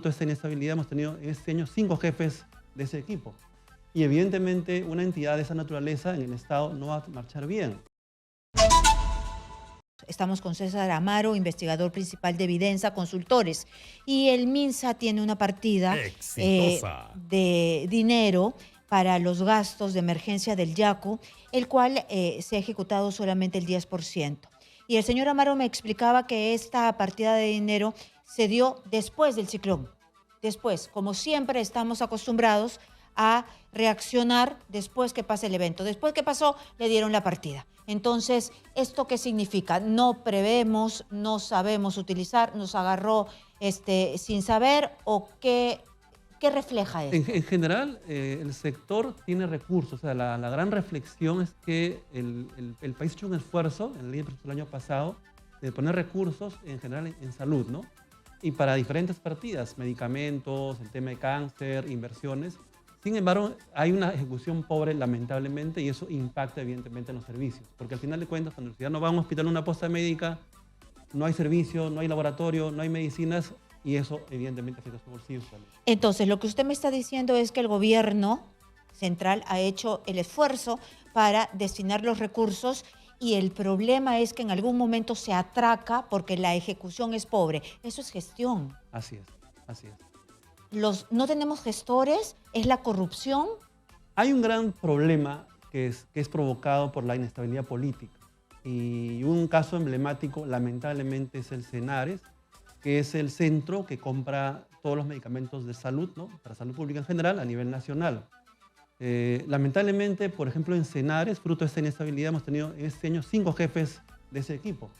fruto de esta inestabilidad hemos tenido en este año 5 jefes de ese equipo. Y evidentemente una entidad de esa naturaleza en el Estado no va a marchar bien. Estamos con César Amaro, investigador principal de Vidensa Consultores. Y el MINSA tiene una partida de dinero para los gastos de emergencia del Yacu, el cual se ha ejecutado solamente el 10%. Y el señor Amaro me explicaba que esta partida de dinero se dio después del ciclón. Después, como siempre estamos acostumbrados a reaccionar después que pase el evento. Después que pasó, le dieron la partida. Entonces, ¿esto qué significa? No prevemos, no sabemos utilizar, nos agarró sin saber, o qué refleja esto. En general, el sector tiene recursos. O sea, la gran reflexión es que el país ha hecho un esfuerzo en la ley de presupuesto del año pasado de poner recursos en general en salud, ¿no? Y para diferentes partidas, medicamentos, el tema de cáncer, inversiones. Sin embargo, hay una ejecución pobre, lamentablemente, y eso impacta evidentemente en los servicios. Porque al final de cuentas, cuando ya no va a un hospital, una posta médica, no hay servicio, no hay laboratorio, no hay medicinas, y eso evidentemente afecta a su bolsillo. Entonces, lo que usted me está diciendo es que el gobierno central ha hecho el esfuerzo para destinar los recursos, y el problema es que en algún momento se atraca porque la ejecución es pobre. Eso es gestión. Así es, así es. No tenemos gestores, es la corrupción. Hay un gran problema que es provocado por la inestabilidad política. Y un caso emblemático, lamentablemente, es el Senares, que es el centro que compra todos los medicamentos de salud, ¿no? Para salud pública en general, a nivel nacional. Lamentablemente, por ejemplo, en Senares, fruto de esta inestabilidad, hemos tenido en este año 5 jefes de ese equipo.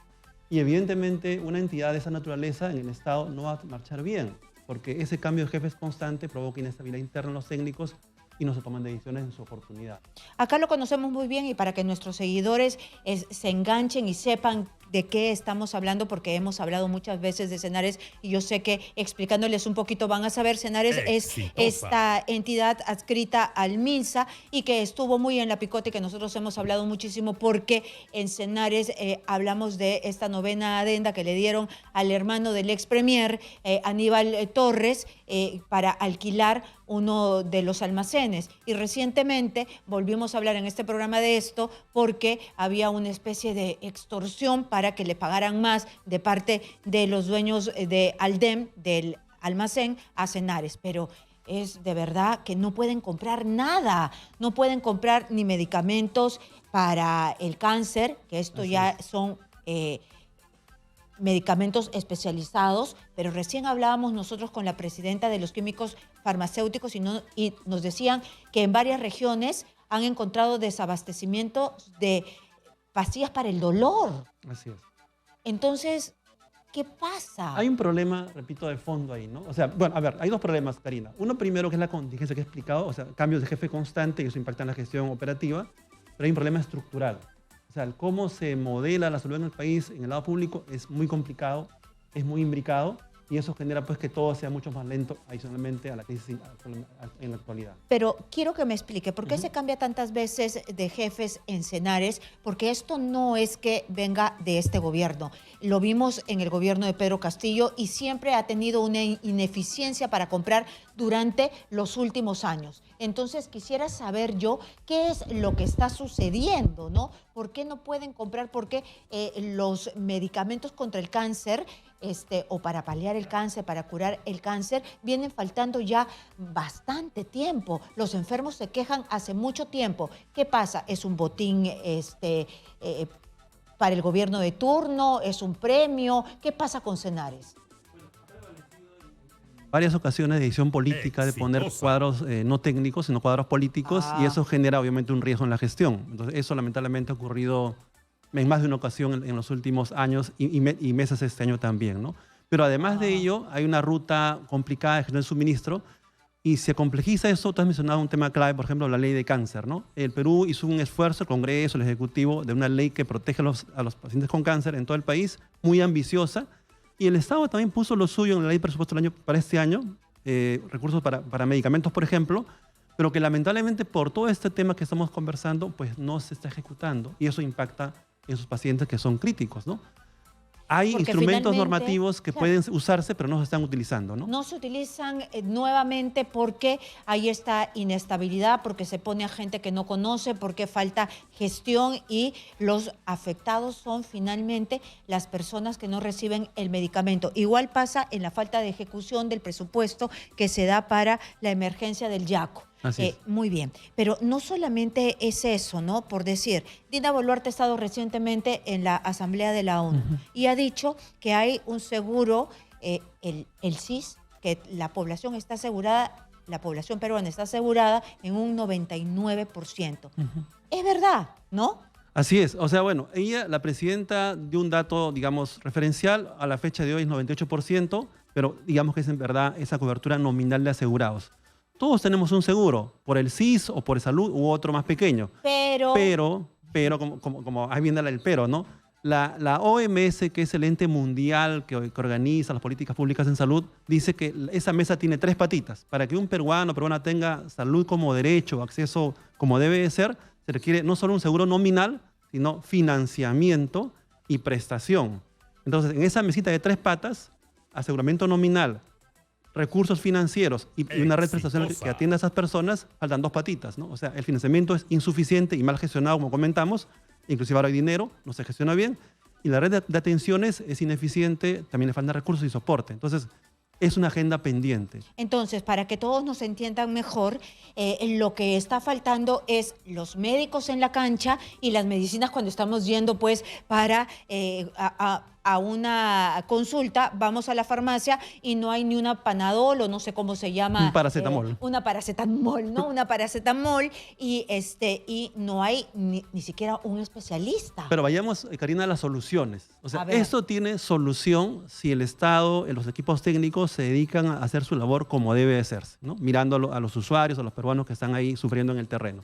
Y evidentemente una entidad de esa naturaleza en el Estado no va a marchar bien, porque ese cambio de jefes constante provoca inestabilidad interna en los técnicos y no se toman decisiones en su oportunidad. Acá lo conocemos muy bien, y para que nuestros seguidores se enganchen y sepan de qué estamos hablando, porque hemos hablado muchas veces de Senares, y yo sé que explicándoles un poquito van a saber. Senares es esta entidad adscrita al MINSA y que estuvo muy en la picota, y que nosotros hemos hablado muchísimo porque en Senares hablamos de esta 9ª adenda que le dieron al hermano del ex premier Aníbal Torres para alquilar uno de los almacenes. Y recientemente volvimos a hablar en este programa de esto porque había una especie de extorsión para que le pagaran más de parte de los dueños de Aldem, del almacén, a Senares. Pero es de verdad que no pueden comprar nada, no pueden comprar ni medicamentos para el cáncer, que esto ya son medicamentos especializados, pero recién hablábamos nosotros con la presidenta de los químicos farmacéuticos y nos decían que en varias regiones han encontrado desabastecimiento de pastillas para el dolor. Así es. Entonces, ¿qué pasa? Hay un problema, repito, de fondo ahí, ¿no? O sea, bueno, a ver, hay dos problemas, Karina. Uno primero, que es la contingencia que he explicado, o sea, cambios de jefe constante, y eso impacta en la gestión operativa, pero hay un problema estructural. O sea, el cómo se modela la salud en el país, en el lado público, es muy complicado, es muy imbricado, y eso genera pues que todo sea mucho más lento adicionalmente a la crisis en la actualidad. Pero quiero que me explique, ¿por qué se cambia tantas veces de jefes en Senares? Porque esto no es que venga de este gobierno. Lo vimos en el gobierno de Pedro Castillo, y siempre ha tenido una ineficiencia para comprar durante los últimos años. Entonces quisiera saber yo qué es lo que está sucediendo, ¿no? ¿Por qué no pueden comprar? ¿Por qué los medicamentos contra el cáncer o para paliar el cáncer, para curar el cáncer, vienen faltando ya bastante tiempo? Los enfermos se quejan hace mucho tiempo. ¿Qué pasa? ¿Es un botín para el gobierno de turno? ¿Es un premio? ¿Qué pasa con Senares? Varias ocasiones de decisión política de poner cuadros no técnicos, sino cuadros políticos, y eso genera obviamente un riesgo en la gestión. Entonces, eso lamentablemente ha ocurrido en más de una ocasión en los últimos años y meses este año también, ¿no? Pero además de ello, hay una ruta complicada de gestión del suministro, y se complejiza eso. Tú has mencionado un tema clave, por ejemplo, la ley de cáncer, ¿no? El Perú hizo un esfuerzo, el Congreso, el Ejecutivo, de una ley que protege a los pacientes con cáncer en todo el país, muy ambiciosa. Y el Estado también puso lo suyo en la ley de presupuesto para este año, recursos para medicamentos, por ejemplo, pero que lamentablemente por todo este tema que estamos conversando, pues no se está ejecutando, y eso impacta en sus pacientes que son críticos, ¿no? Hay Porque instrumentos finalmente, normativos que claro, pueden usarse, pero no se están utilizando, ¿no? no se utilizan nuevamente porque hay esta inestabilidad, porque se pone a gente que no conoce, porque falta gestión y los afectados son finalmente las personas que no reciben el medicamento. Igual pasa en la falta de ejecución del presupuesto que se da para la emergencia del Yaco. Así es. Muy bien, pero no solamente es eso, ¿no? Por decir, Dina Boluarte ha estado recientemente en la Asamblea de la ONU y ha dicho que hay un seguro, el SIS, que la población está asegurada, la población peruana está asegurada en un 99%. Es verdad, ¿no? Así es. O sea, bueno, ella, la presidenta, dio un dato, digamos, referencial. A la fecha de hoy es 98%, pero digamos que es en verdad esa cobertura nominal de asegurados. Todos tenemos un seguro, por el SIS o por salud u otro más pequeño. Pero como ahí viene el pero, ¿no? La OMS, que es el ente mundial que organiza las políticas públicas en salud, dice que esa mesa tiene 3 patitas. Para que un peruano o peruana tenga salud como derecho, acceso como debe de ser, se requiere no solo un seguro nominal, sino financiamiento y prestación. Entonces, en esa mesita de 3 patas, aseguramiento nominal, recursos financieros y una red prestacional que atienda a esas personas, faltan 2 patitas, ¿no? O sea, el financiamiento es insuficiente y mal gestionado, como comentamos, inclusive ahora hay dinero, no se gestiona bien, y la red de atenciones es ineficiente, también le faltan recursos y soporte. Entonces, es una agenda pendiente. Entonces, para que todos nos entiendan mejor, lo que está faltando es los médicos en la cancha y las medicinas cuando estamos yendo pues para a una consulta, vamos a la farmacia y no hay ni una Panadol o no sé cómo se llama. Un paracetamol. Una paracetamol, ¿no? Una paracetamol y no hay ni siquiera un especialista. Pero vayamos, Karina, a las soluciones. O sea, esto tiene solución si el Estado, los equipos técnicos se dedican a hacer su labor como debe de hacerse, ¿no? Mirando a los usuarios, a los peruanos que están ahí sufriendo en el terreno.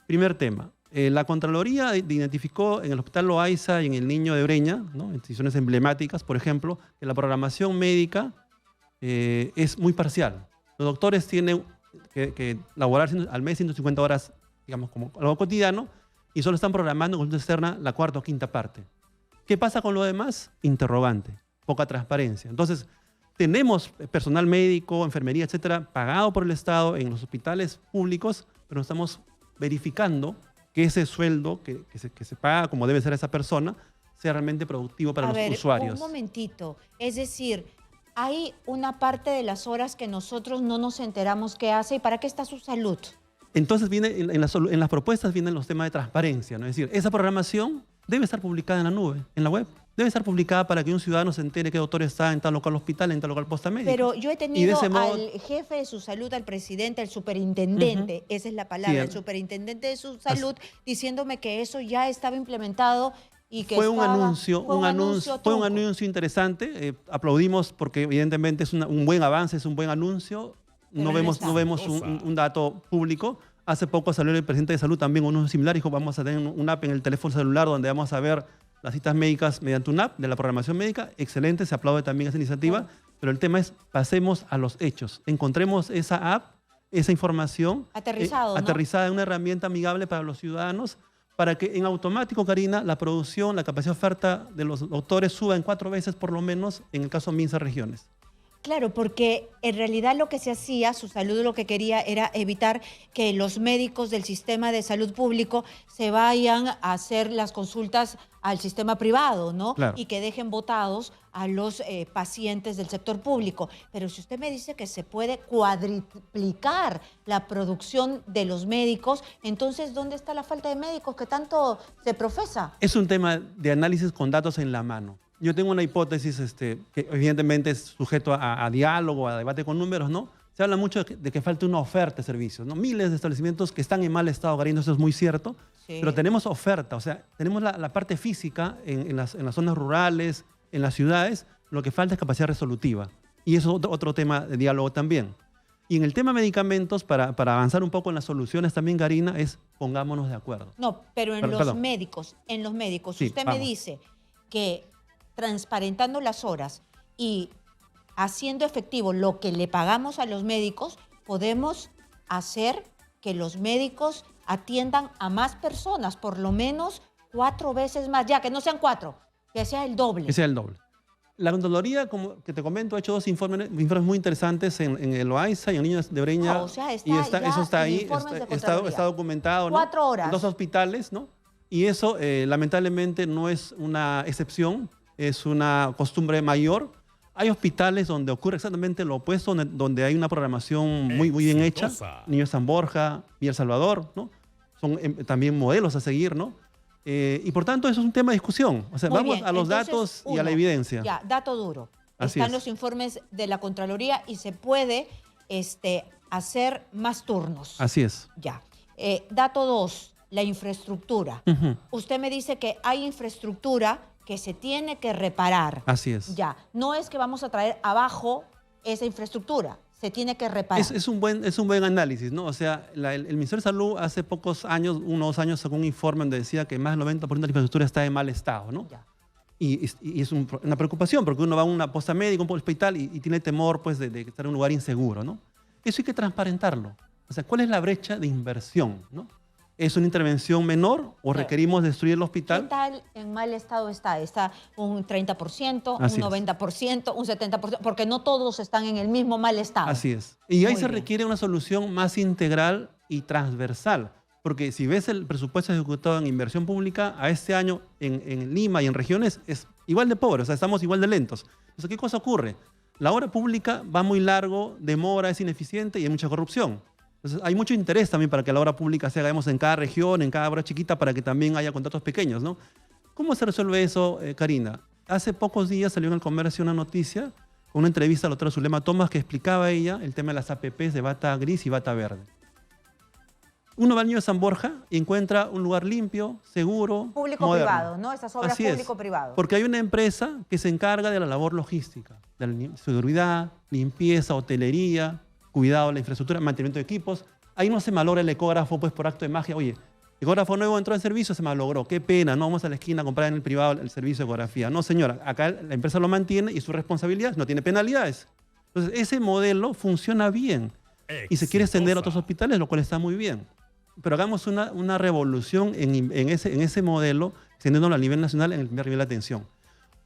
Primer tema. La Contraloría identificó en el Hospital Loaiza y en el Niño de Breña, ¿no? Instituciones emblemáticas, por ejemplo, que la programación médica es muy parcial. Los doctores tienen que laborar al mes 150 horas, digamos, como algo cotidiano, y solo están programando en consulta externa la 4ª o 5ª parte. ¿Qué pasa con lo demás? Interrogante, poca transparencia. Entonces, tenemos personal médico, enfermería, etcétera, pagado por el Estado en los hospitales públicos, pero no estamos verificando que ese sueldo que se paga como debe ser a esa persona sea realmente productivo para los usuarios. Un momentito. Es decir, hay una parte de las horas que nosotros no nos enteramos qué hace y para qué está su salud. Entonces, en las propuestas vienen los temas de transparencia, ¿no? Es decir, esa programación debe estar publicada en la nube, en la web. Debe estar publicada para que un ciudadano se entere qué doctor está en tal local hospital, en tal local posta médica. Pero yo he tenido al jefe de su salud, al presidente, al superintendente, esa es la palabra, el superintendente de su salud, diciéndome que eso ya estaba implementado y que fue un anuncio interesante. Aplaudimos porque evidentemente es un buen avance, es un buen anuncio. No vemos un dato público. Hace poco salió el presidente de salud también un anuncio similar, dijo vamos a tener una app en el teléfono celular donde vamos a ver las citas médicas mediante una app de la programación médica. Excelente, se aplaude también esa iniciativa, pero el tema es pasemos a los hechos. Encontremos esa app, esa información aterrizada en una herramienta amigable para los ciudadanos, para que en automático, Karina, la producción, la capacidad de oferta de los doctores suba en 4 veces por lo menos en el caso de MINSA regiones. Claro, porque en realidad lo que se hacía, su salud lo que quería era evitar que los médicos del sistema de salud público se vayan a hacer las consultas al sistema privado, ¿no? Claro. Y que dejen votados a los pacientes del sector público. Pero si usted me dice que se puede cuadriplicar la producción de los médicos, entonces, ¿dónde está la falta de médicos que tanto se profesa? Es un tema de análisis con datos en la mano. Yo tengo una hipótesis que evidentemente es sujeto a diálogo, a debate con números, ¿no? Se habla mucho de que falta una oferta de servicios, ¿no? Miles de establecimientos que están en mal estado, Karina, eso es muy cierto, sí. Pero tenemos oferta, o sea, tenemos la parte física en las zonas rurales, en las ciudades, lo que falta es capacidad resolutiva. Y eso es otro tema de diálogo también. Y en el tema de medicamentos, para avanzar un poco en las soluciones también, Karina, es pongámonos de acuerdo. No, pero en los médicos, sí, usted me dice que transparentando las horas y haciendo efectivo lo que le pagamos a los médicos, podemos hacer que los médicos atiendan a más personas, por lo menos 4 veces más, ya que no sean 4, Que sea el doble. Que sea el doble. La Contraloría, como que te comento, ha hecho dos informes muy interesantes en el Loaiza y en Niños de Breña. O sea, está y ya eso está en ahí, informes de está Contraloría. documentado, ¿no? 4 horas. En 2 hospitales, ¿no? Y eso, lamentablemente, no es una excepción, es una costumbre mayor. Hay hospitales donde ocurre exactamente lo opuesto, donde hay una programación muy bien hecha. Niño San Borja, Villa El Salvador, ¿no? Son también modelos a seguir, ¿no? Y por tanto, eso es un tema de discusión. O sea, Muy vamos bien. a los Entonces, datos y a la evidencia. Ya, dato duro. Así Están es. los informes de la Contraloría y se puede hacer más turnos. Así es. Ya. Dato 2, la infraestructura. Ujú. Usted me dice que hay infraestructura que se tiene que reparar. Así es. Ya. No es que vamos a traer abajo esa infraestructura. Se tiene que reparar. Es un buen análisis, ¿no? O sea, el Ministerio de Salud hace pocos años, 1 o 2 años, sacó un informe donde decía que más del 90% de la infraestructura está en mal estado, ¿no? Ya. Y es una preocupación, porque uno va a una posta médica, un hospital, y tiene temor, pues, de estar en un lugar inseguro, ¿no? Eso hay que transparentarlo. O sea, ¿cuál es la brecha de inversión, no? ¿Es una intervención menor o requerimos destruir el hospital? ¿Qué tal en mal estado está? ¿Está un 30%, Así un 90%, un 70%? Porque no todos están en el mismo mal estado. Así es. Y ahí Muy se bien. requiere una solución más integral y transversal. Porque si ves el presupuesto ejecutado en inversión pública, a este año en Lima y en regiones es igual de pobre, o sea, estamos igual de lentos. Entonces, ¿qué cosa ocurre? La obra pública va muy largo, demora, es ineficiente y hay mucha corrupción. Entonces, hay mucho interés también para que la obra pública se haga, digamos, en cada región, en cada obra chiquita, para que también haya contratos pequeños, ¿no? ¿Cómo se resuelve eso, Karina? Hace pocos días salió en el comercio una noticia, una entrevista a la doctora Zulema Thomas, que explicaba ella el tema de las APPs de bata gris y bata verde. Uno va al Niño de San Borja y encuentra un lugar limpio, seguro, Público-privado, moderno. ¿no? Esas obras Así es, público-privado. porque hay una empresa que se encarga de la labor logística, de la seguridad, limpieza, hotelería, cuidado de la infraestructura, mantenimiento de equipos. Ahí no se malogra el ecógrafo, pues, por acto de magia. Oye, el ecógrafo nuevo entró en servicio, se malogró. Qué pena, no vamos a la esquina a comprar en el privado el servicio de ecografía. No, señora, acá la empresa lo mantiene y su responsabilidad no tiene penalidades. Entonces, ese modelo funciona bien y se quiere extender a otros hospitales, lo cual está muy bien. Pero hagamos una revolución en ese modelo, extendiéndolo a nivel nacional en el primer nivel de atención.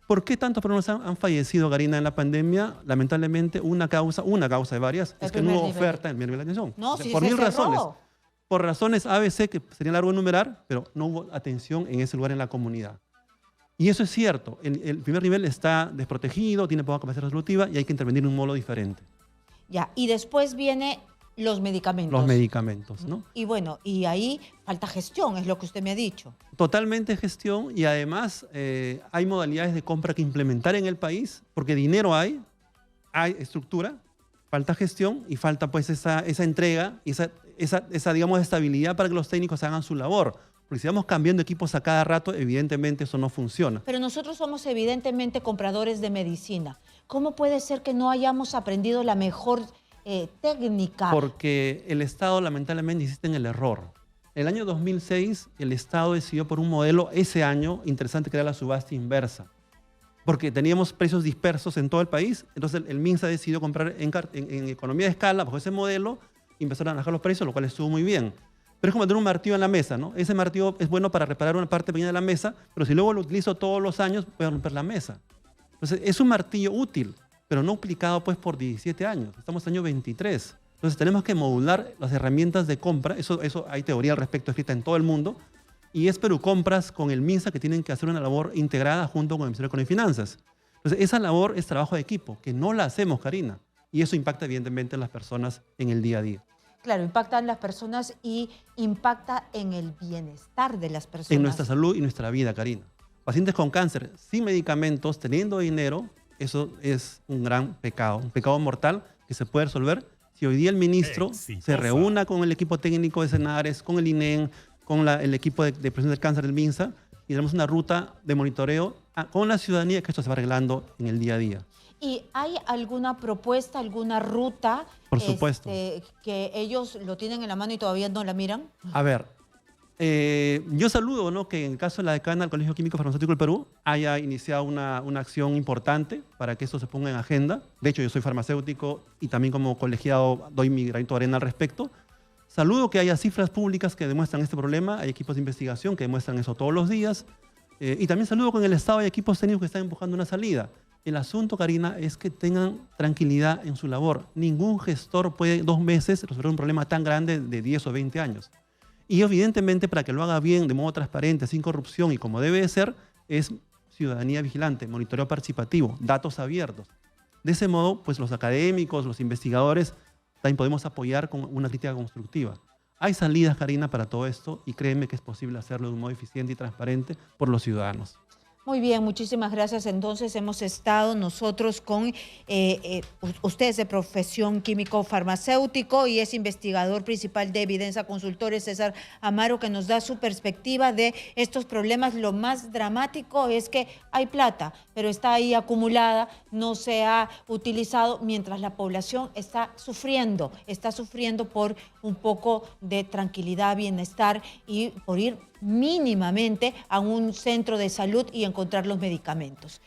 ¿Por qué tantos peruanos han fallecido, Karina, en la pandemia? Lamentablemente, una causa de varias, es que no hubo oferta en el primer nivel de atención. No, O sea, si por se 1000 cerró. razones. Por razones ABC, que sería largo enumerar, pero no hubo atención en ese lugar en la comunidad. Y eso es cierto. El primer nivel está desprotegido, tiene poca capacidad resolutiva y hay que intervenir de un modo diferente. Ya, y después viene los medicamentos. Los medicamentos, ¿no? Y bueno, y ahí falta gestión, es lo que usted me ha dicho. Totalmente gestión y además hay modalidades de compra que implementar en el país, porque dinero hay estructura, falta gestión y falta pues esa entrega y esa digamos, estabilidad para que los técnicos hagan su labor. Porque si vamos cambiando equipos a cada rato, evidentemente eso no funciona. Pero nosotros somos evidentemente compradores de medicina. ¿Cómo puede ser que no hayamos aprendido la mejor técnica? Porque el Estado lamentablemente insiste en el error. En el año 2006, el Estado decidió por un modelo ese año interesante que era la subasta inversa. Porque teníamos precios dispersos en todo el país, entonces el MINSA decidió comprar en economía de escala bajo ese modelo y empezaron a bajar los precios, lo cual estuvo muy bien. Pero es como tener un martillo en la mesa, ¿no? Ese martillo es bueno para reparar una parte pequeña de la mesa, pero si luego lo utilizo todos los años, voy a romper la mesa. Entonces, es un martillo útil, pero no aplicado pues por 17 años. Estamos en el año 23. Entonces, tenemos que modular las herramientas de compra. Eso hay teoría al respecto escrita en todo el mundo. Y es Perucompras con el MINSA que tienen que hacer una labor integrada junto con el Ministerio de Economía y Finanzas. Entonces, esa labor es trabajo de equipo, que no la hacemos, Karina. Y eso impacta evidentemente en las personas en el día a día. Claro, impacta en las personas y impacta en el bienestar de las personas. En nuestra salud y nuestra vida, Karina. Pacientes con cáncer sin medicamentos, teniendo dinero, eso es un gran pecado, un pecado mortal que se puede resolver si hoy día el ministro se reúna con el equipo técnico de Senares, con el INEM, con el equipo de prevención del cáncer del MINSA y tenemos una ruta de monitoreo con la ciudadanía que esto se va arreglando en el día a día. ¿Y hay alguna propuesta, alguna ruta Por supuesto. Que ellos lo tienen en la mano y todavía no la miran? A ver, yo saludo, ¿no?, que en el caso de la decana del Colegio Químico Farmacéutico del Perú haya iniciado una acción importante para que esto se ponga en agenda. De hecho, yo soy farmacéutico y también como colegiado doy mi granito de arena al respecto. Saludo que haya cifras públicas que demuestran este problema. Hay equipos de investigación que demuestran eso todos los días. Y también saludo con el Estado y equipos técnicos que están empujando una salida. El asunto, Karina, es que tengan tranquilidad en su labor. Ningún gestor puede 2 meses resolver un problema tan grande de 10 o 20 años. Y evidentemente, para que lo haga bien, de modo transparente, sin corrupción y como debe de ser, es ciudadanía vigilante, monitoreo participativo, datos abiertos. De ese modo, pues los académicos, los investigadores, también podemos apoyar con una crítica constructiva. Hay salidas, Karina, para todo esto y créeme que es posible hacerlo de un modo eficiente y transparente por los ciudadanos. Muy bien, muchísimas gracias. Entonces hemos estado nosotros con, usted es de profesión químico farmacéutico y es investigador principal de Evidenza Consultores, César Amaro, que nos da su perspectiva de estos problemas. Lo más dramático es que hay plata, pero está ahí acumulada, no se ha utilizado, mientras la población está sufriendo por un poco de tranquilidad, bienestar y por ir mínimamente a un centro de salud y encontrar los medicamentos.